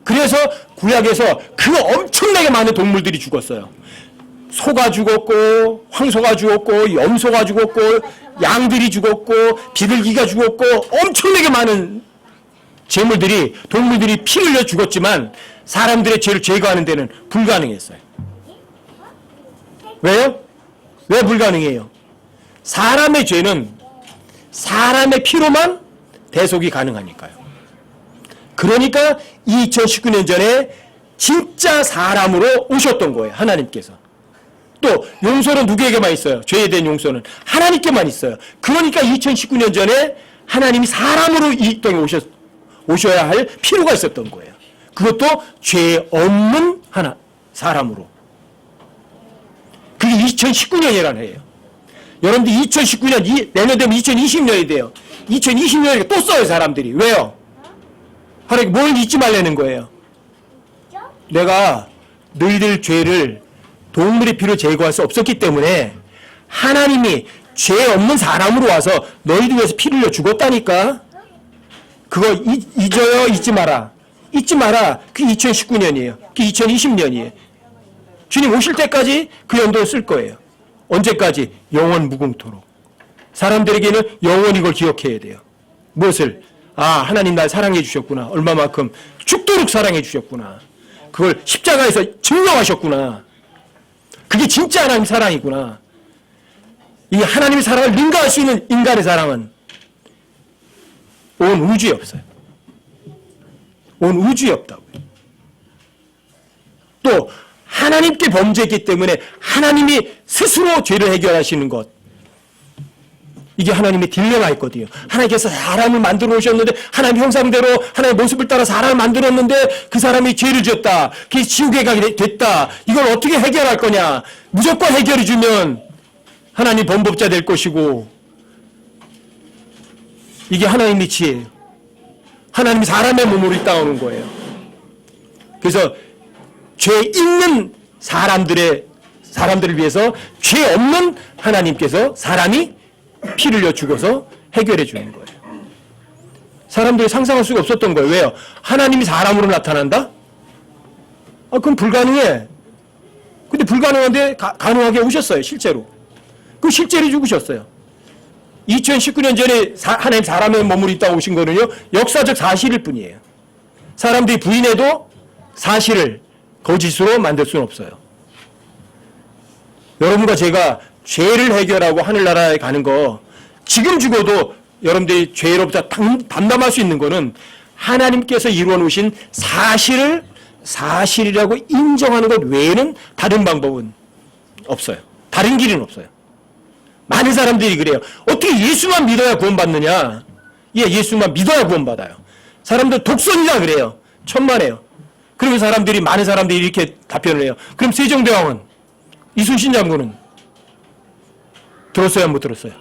그래서 구약에서 그 엄청나게 많은 동물들이 죽었어요. 소가 죽었고, 황소가 죽었고, 염소가 죽었고, 양들이 죽었고, 비둘기가 죽었고, 엄청나게 많은 동물들이 피 흘려 죽었지만 사람들의 죄를 제거하는 데는 불가능했어요. 왜요? 왜 불가능해요? 사람의 죄는 사람의 피로만 대속이 가능하니까요. 그러니까 2019년 전에 진짜 사람으로 오셨던 거예요. 하나님께서. 또 용서는 누구에게만 있어요? 죄에 대한 용서는 하나님께만 있어요. 그러니까 2019년 전에 하나님이 사람으로 이 땅에 오셔야 할 필요가 있었던 거예요. 그것도 죄 없는 사람으로. 그게 2019년이라는 해예요. 여러분들 2019년, 내년 되면 2020년이 돼요. 2020년에 또 써요, 사람들이. 왜요? 하나님 뭘 잊지 말라는 거예요. 내가 너희들 죄를 동물의 피로 제거할 수 없었기 때문에 하나님이 죄 없는 사람으로 와서 너희들 위해서 피를 흘려 죽었다니까. 그거 잊어요, 잊지 마라. 잊지 마라. 그게 2019년이에요. 그게 2020년이에요. 주님 오실 때까지 그 연도를 쓸 거예요. 언제까지? 영원 무궁토록. 사람들에게는 영원히 이걸 기억해야 돼요. 무엇을? 하나님 날 사랑해 주셨구나. 얼마만큼 죽도록 사랑해 주셨구나. 그걸 십자가에서 증명하셨구나. 그게 진짜 하나님 사랑이구나. 이 하나님의 사랑을 능가할 수 있는 인간의 사랑은 온 우주에 없어요. 온 우주에 없다고요. 또 하나님께 범죄했기 때문에 하나님이 스스로 죄를 해결하시는 것. 이게 하나님의 딜레마 있거든요. 하나님께서 사람을 만들어 오셨는데 하나님 형상대로 하나님의 모습을 따라 사람을 만들었는데 그 사람이 죄를 지었다. 그게 지옥에 가게 됐다. 이걸 어떻게 해결할 거냐. 무조건 해결해 주면 하나님 범법자 될 것이고 이게 하나님의 지혜예요. 하나님이 사람의 몸으로 이 땅에 오는 거예요. 그래서 죄 있는 사람들을 위해서 죄 없는 하나님께서 사람이 피를 흘려 죽어서 해결해 주는 거예요. 사람들이 상상할 수가 없었던 거예요. 왜요? 하나님이 사람으로 나타난다? 그건 불가능해. 근데 불가능한데 가능하게 오셨어요, 실제로. 그 실제로 죽으셨어요. 2019년 전에 하나님 사람의 몸으로 있다고 오신 거는요, 역사적 사실일 뿐이에요. 사람들이 부인해도 사실을 거짓으로 만들 수는 없어요. 여러분과 제가 죄를 해결하고 하늘나라에 가는 거, 지금 죽어도 여러분들이 죄로부터 담담할 수 있는 거는 하나님께서 이루어 놓으신 사실을 사실이라고 인정하는 것 외에는 다른 방법은 없어요. 다른 길은 없어요. 많은 사람들이 그래요. 어떻게 예수만 믿어야 구원받느냐? 예, 예수만 믿어야 구원받아요. 사람들 독선이라 그래요. 천만에요. 그리고 많은 사람들이 이렇게 답변을 해요. 그럼 세종대왕은, 이순신 장군은 들었어요, 못 들었어요?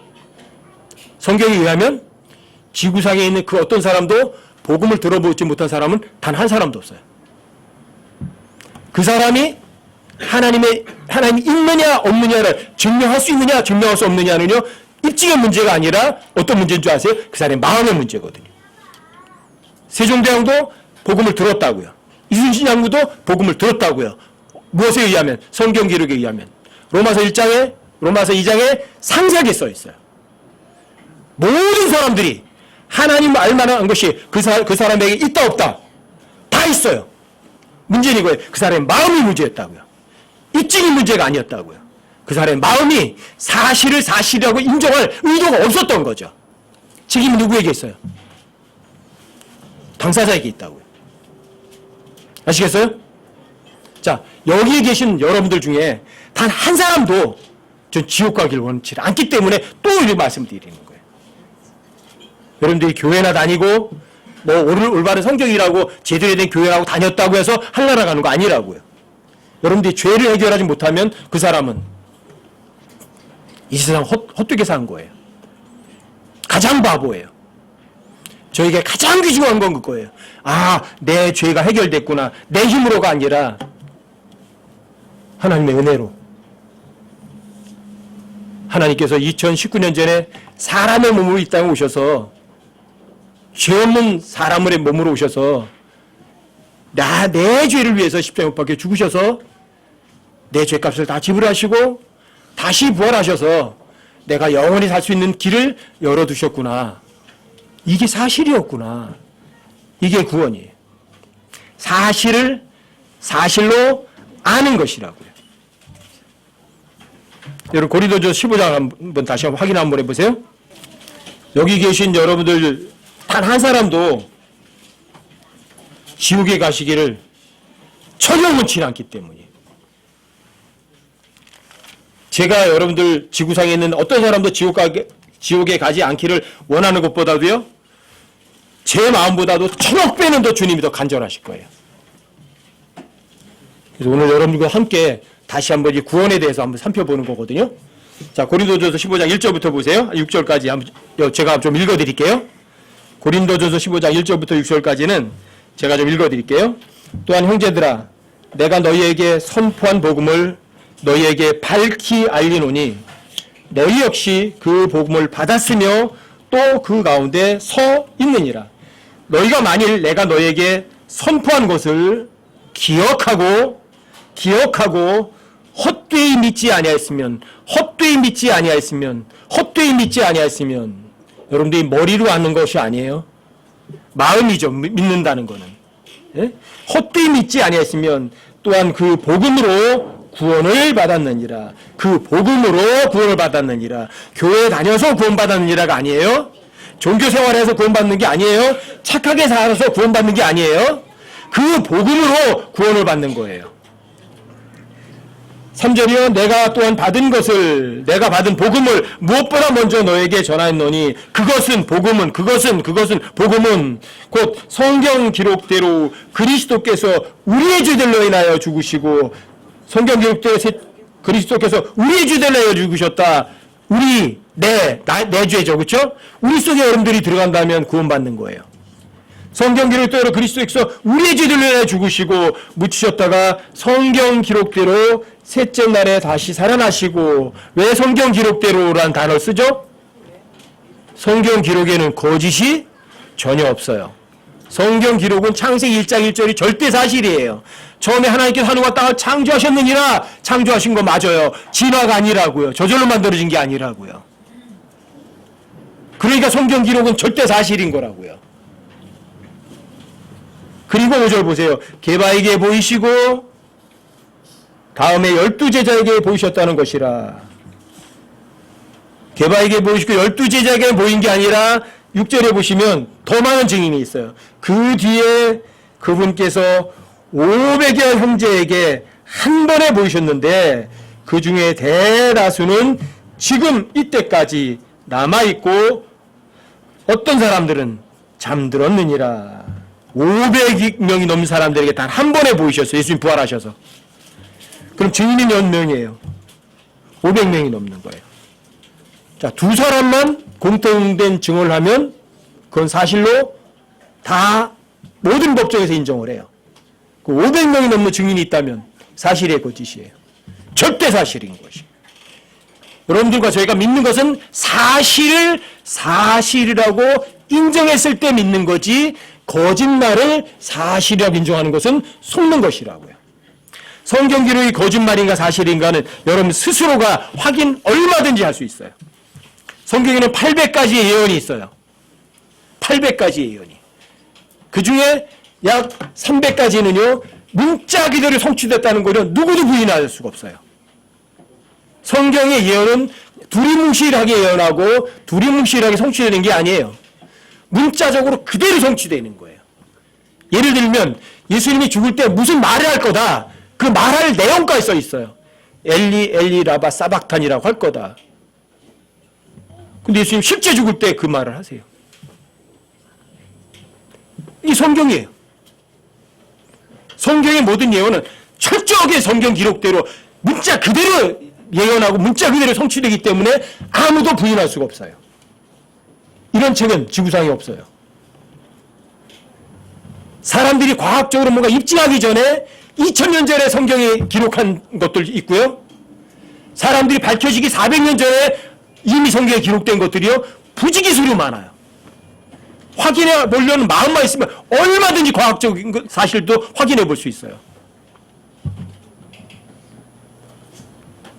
성경에 의하면 지구상에 있는 그 어떤 사람도 복음을 들어보지 못한 사람은 단 한 사람도 없어요. 그 사람이 하나님이 있느냐 없느냐를 증명할 수 있느냐 증명할 수 없느냐는요, 입증의 문제가 아니라 어떤 문제인 줄 아세요? 그 사람의 마음의 문제거든요. 세종대왕도 복음을 들었다고요. 이순신 장군도 복음을 들었다고요. 무엇에 의하면? 성경 기록에 의하면. 로마서 2장에 상세하게 써 있어요. 모든 사람들이 하나님 알만한 것이 그 사람에게 있다 없다 다 있어요. 문제는 이거예요. 그 사람의 마음이 문제였다고요. 입증이 문제가 아니었다고요. 그 사람의 마음이 사실을 사실이라고 인정할 의도가 없었던 거죠. 책임이 누구에게 있어요? 당사자에게 있다고요. 아시겠어요? 자, 여기에 계신 여러분들 중에 단 한 사람도 전 지옥 가길 원치 않기 때문에 또 이렇게 말씀드리는 거예요. 여러분들이 교회나 다니고 뭐 올바른 성경이라고 제대로 된 교회라고 다녔다고 해서 하늘나라 가는 거 아니라고요. 여러분들이 죄를 해결하지 못하면 그 사람은 이 세상 헛되게 산 거예요. 가장 바보예요. 저에게 가장 귀중한 건 그거예요. 아, 내 죄가 해결됐구나. 내 힘으로가 아니라 하나님의 은혜로. 하나님께서 2019년 전에 사람의 몸으로 이 땅에 오셔서, 죄 없는 사람의 몸으로 오셔서 내 죄를 위해서 십자가에 못 박혀 죽으셔서 내 죄값을 다 지불하시고 다시 부활하셔서 내가 영원히 살 수 있는 길을 열어두셨구나. 이게 사실이었구나. 이게 구원이에요. 사실을 사실로 아는 것이라고요. 여러분 고린도전서 15장 한번 다시 확인 한번 해보세요. 여기 계신 여러분들 단 한 사람도 지옥에 가시기를 전혀 원치 않기 때문이에요. 제가 여러분들 지구상에 있는 어떤 사람도 지옥에 가지 않기를 원하는 것보다도요, 제 마음보다도 1000억 배는 더 주님이 더 간절하실 거예요. 그래서 오늘 여러분들과 함께 다시 한번 이 구원에 대해서 한번 살펴보는 거거든요. 자, 고린도전서 15장 1절부터 보세요. 6절까지 한번 제가 좀 읽어드릴게요. 고린도전서 15장 1절부터 6절까지는 제가 좀 읽어드릴게요. 또한 형제들아, 내가 너희에게 선포한 복음을 너희에게 밝히 알리노니 너희 역시 그 복음을 받았으며 또 그 가운데 서 있느니라. 너희가 만일 내가 너희에게 선포한 것을 기억하고 헛되이 믿지 아니하였으면 여러분들이 머리로 아는 것이 아니에요. 마음이죠. 믿는다는 거는. 예? 헛되이 믿지 아니하였으면 또한 그 복음으로 구원을 받았느니라. 그 복음으로 구원을 받았느니라. 교회 다녀서 구원받았느니라가 아니에요. 종교생활에서 구원받는 게 아니에요. 착하게 살아서 구원받는 게 아니에요. 그 복음으로 구원을 받는 거예요. 3절이요. 내가 또한 받은 복음을 무엇보다 먼저 너에게 전하였노니 그것은 복음은 곧 성경 기록대로 그리스도께서 우리의 죄들로 인하여 죽으시고, 성경 기록대로 그리스도께서 우리의 죄들로 인하여 죽으셨다. 내 죄죠. 그렇죠? 우리 속에 여러분들이 들어간다면 구원받는 거예요. 성경 기록대로 그리스도께서 우리의 죄들로 인하여 죽으시고 묻히셨다가 성경 기록대로 셋째 날에 다시 살아나시고. 왜 성경 기록대로란 단어를 쓰죠? 성경 기록에는 거짓이 전혀 없어요. 성경 기록은 창세기 1장 1절이 절대 사실이에요. 처음에 하나님께서 하늘과 땅을 창조하셨느니라. 창조하신 거 맞아요. 진화가 아니라고요. 저절로 만들어진 게 아니라고요. 그러니까 성경 기록은 절대 사실인 거라고요. 그리고 5절 보세요. 게바에게 보이시고 다음에 12제자에게 보이셨다는 것이라. 게바에게 보이시고 12제자에게 보인 게 아니라 6절에 보시면 더 많은 증인이 있어요. 그 뒤에 그분께서 500여 형제에게 한 번에 보이셨는데 그 중에 대다수는 지금 이때까지 남아있고 어떤 사람들은 잠들었느니라. 500명이 넘는 사람들에게 단 한 번에 보이셨어요. 예수님 부활하셔서. 그럼 증인이 몇 명이에요? 500명이 넘는 거예요. 자, 두 사람만 공통된 증언을 하면 그건 사실로 다 모든 법정에서 인정을 해요. 그 500명이 넘는 증인이 있다면 사실의 거짓이에요. 절대 사실인 것이. 여러분들과 저희가 믿는 것은 사실을 사실이라고 인정했을 때 믿는 거지, 거짓말을 사실이라고 인정하는 것은 속는 것이라고요. 성경 기록이 거짓말인가 사실인가는 여러분 스스로가 확인 얼마든지 할 수 있어요. 성경에는 800가지의 예언이 있어요. 800가지의 예언이. 그 중에 약 300가지는요, 문자 그대로 성취됐다는 거는 누구도 부인할 수가 없어요. 성경의 예언은 두리뭉실하게 예언하고 두리뭉실하게 성취되는 게 아니에요. 문자적으로 그대로 성취되는 거예요. 예를 들면 예수님이 죽을 때 무슨 말을 할 거다. 그 말할 내용까지 써 있어요. 엘리 엘리 라바 사박탄이라고 할 거다. 근데 예수님 실제 죽을 때 그 말을 하세요. 이 성경이에요. 성경의 모든 예언은 철저하게 성경 기록대로 문자 그대로 예언하고 문자 그대로 성취되기 때문에 아무도 부인할 수가 없어요. 이런 책은 지구상에 없어요. 사람들이 과학적으로 뭔가 입증하기 전에 2000년 전에 성경에 기록한 것들 있고요. 사람들이 밝혀지기 400년 전에 이미 성경에 기록된 것들이요. 부지기수로 많아요. 확인해 보려는 마음만 있으면 얼마든지 과학적인 사실도 확인해 볼 수 있어요.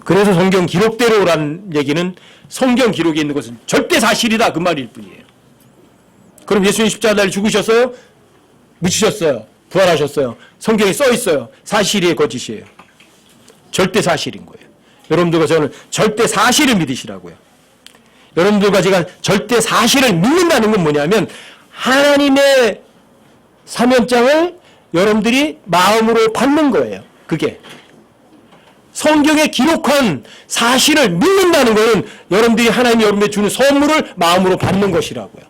그래서 성경 기록대로라는 얘기는 성경 기록에 있는 것은 절대 사실이다 그 말일 뿐이에요. 그럼 예수님 십자가에 죽으셨어요? 묻히셨어요? 부활하셨어요? 성경에 써 있어요. 사실이에요, 거짓이에요? 절대 사실인 거예요. 여러분들과 저는 절대 사실을 믿으시라고요. 여러분들과 제가 절대 사실을 믿는다는 건 뭐냐면 하나님의 사면장을 여러분들이 마음으로 받는 거예요. 그게 성경에 기록한 사실을 믿는다는 것은 여러분들이 하나님이 여러분에게 주는 선물을 마음으로 받는 것이라고요.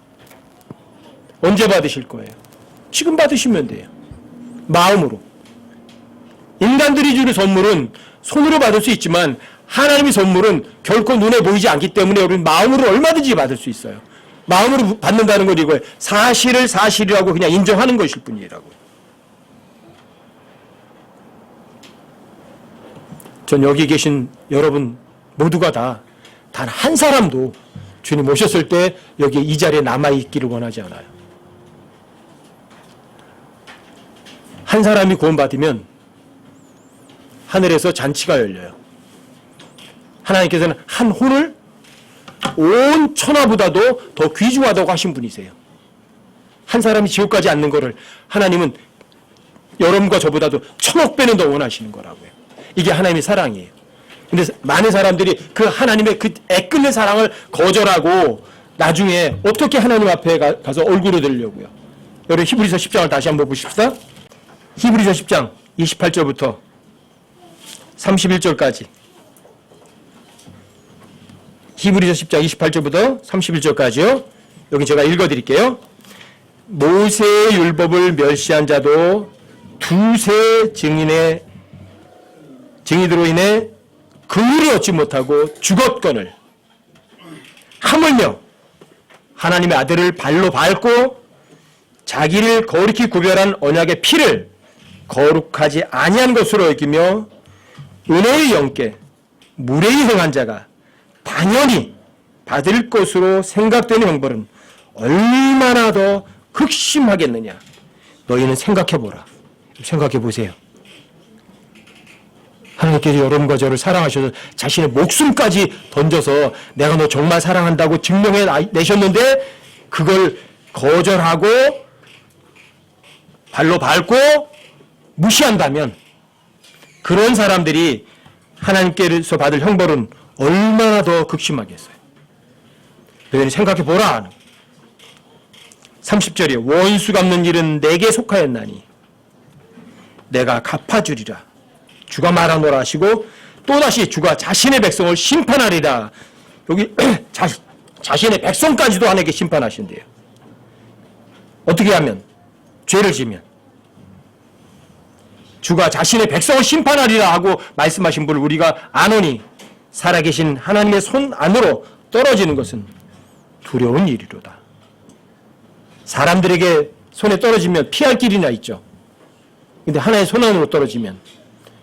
언제 받으실 거예요? 지금 받으시면 돼요. 마음으로. 인간들이 주는 선물은 손으로 받을 수 있지만 하나님의 선물은 결코 눈에 보이지 않기 때문에 여러분 마음으로 얼마든지 받을 수 있어요. 마음으로 받는다는 건 이거예요. 사실을 사실이라고 그냥 인정하는 것일 뿐이라고요. 전 여기 계신 여러분 모두가 다 단 한 사람도 주님 오셨을 때 여기 이 자리에 남아있기를 원하지 않아요. 한 사람이 구원받으면 하늘에서 잔치가 열려요. 하나님께서는 한 혼을 온 천하보다도 더 귀중하다고 하신 분이세요. 한 사람이 지옥 가지 않는 것을 하나님은 여러분과 저보다도 1000억 배는 더 원하시는 거라고요. 이게 하나님의 사랑이에요. 근데 많은 사람들이 그 하나님의 그 애끓는 사랑을 거절하고 나중에 어떻게 하나님 앞에 가서 얼굴을 들려고요. 여러분 히브리서 10장을 다시 한번 보십시다. 히브리서 10장 28절부터 31절까지. 히브리서 10장 28절부터 31절까지요. 여기 제가 읽어드릴게요. 모세의 율법을 멸시한 자도 두세 증인으로 인해 긍휼을 얻지 못하고 죽었거늘 하물며 하나님의 아들을 발로 밟고 자기를 거룩히 구별한 언약의 피를 거룩하지 아니한 것으로 여기며 은혜의 영께 무례히 행한 자가 당연히 받을 것으로 생각되는 형벌은 얼마나 더 극심하겠느냐. 너희는 생각해보라. 생각해보세요. 하나님께서 여러분과 저를 사랑하셔서 자신의 목숨까지 던져서 내가 너 정말 사랑한다고 증명해 내셨는데 그걸 거절하고 발로 밟고 무시한다면 그런 사람들이 하나님께서 받을 형벌은 얼마나 더 극심하겠어요. 너희는 생각해 보라. 30절에 원수 갚는 일은 내게 속하였나니 내가 갚아주리라. 주가 말하노라 하시고 또다시 주가 자신의 백성을 심판하리라. 여기 자신의 백성까지도 하나님께 심판하신대요. 어떻게 하면? 죄를 지면. 주가 자신의 백성을 심판하리라 하고 말씀하신 분을 우리가 아노니 살아계신 하나님의 손 안으로 떨어지는 것은 두려운 일이로다. 사람들에게 손에 떨어지면 피할 길이나 있죠. 근데 하나님의 손 안으로 떨어지면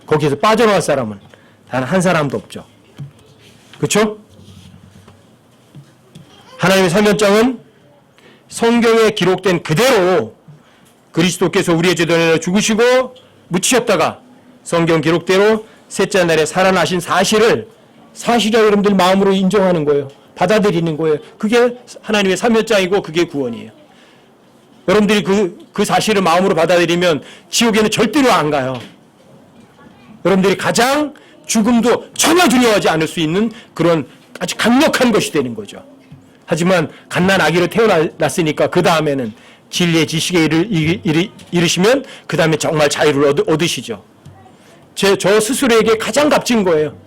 거기에서 빠져나갈 사람은 단 한 사람도 없죠. 그렇죠? 하나님의 설명장은 성경에 기록된 그대로 그리스도께서 우리의 죄를 죽으시고 묻히셨다가 성경 기록대로 셋째 날에 살아나신 사실을 여러분들 마음으로 인정하는 거예요. 받아들이는 거예요. 그게 하나님의 사명장이고 그게 구원이에요. 여러분들이 그 사실을 마음으로 받아들이면 지옥에는 절대로 안 가요. 여러분들이 가장 죽음도 전혀 두려워하지 않을 수 있는 그런 아주 강력한 것이 되는 거죠. 하지만 갓난 아기로 태어났으니까 그 다음에는 진리의 지식에 이르시면 그 다음에 정말 자유를 얻으시죠. 저 스스로에게 가장 값진 거예요.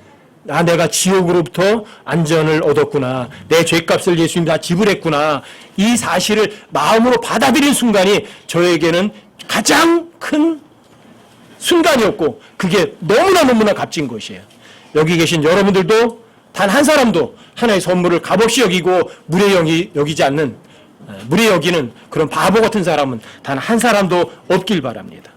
내가 지옥으로부터 안전을 얻었구나. 내 죄값을 예수님이 다 지불했구나. 이 사실을 마음으로 받아들인 순간이 저에게는 가장 큰 순간이었고 그게 너무나 값진 것이에요. 여기 계신 여러분들도 단 한 사람도 하나의 선물을 값없이 여기고 무례 여기지 않는 무례 여기는 그런 바보 같은 사람은 단 한 사람도 없길 바랍니다.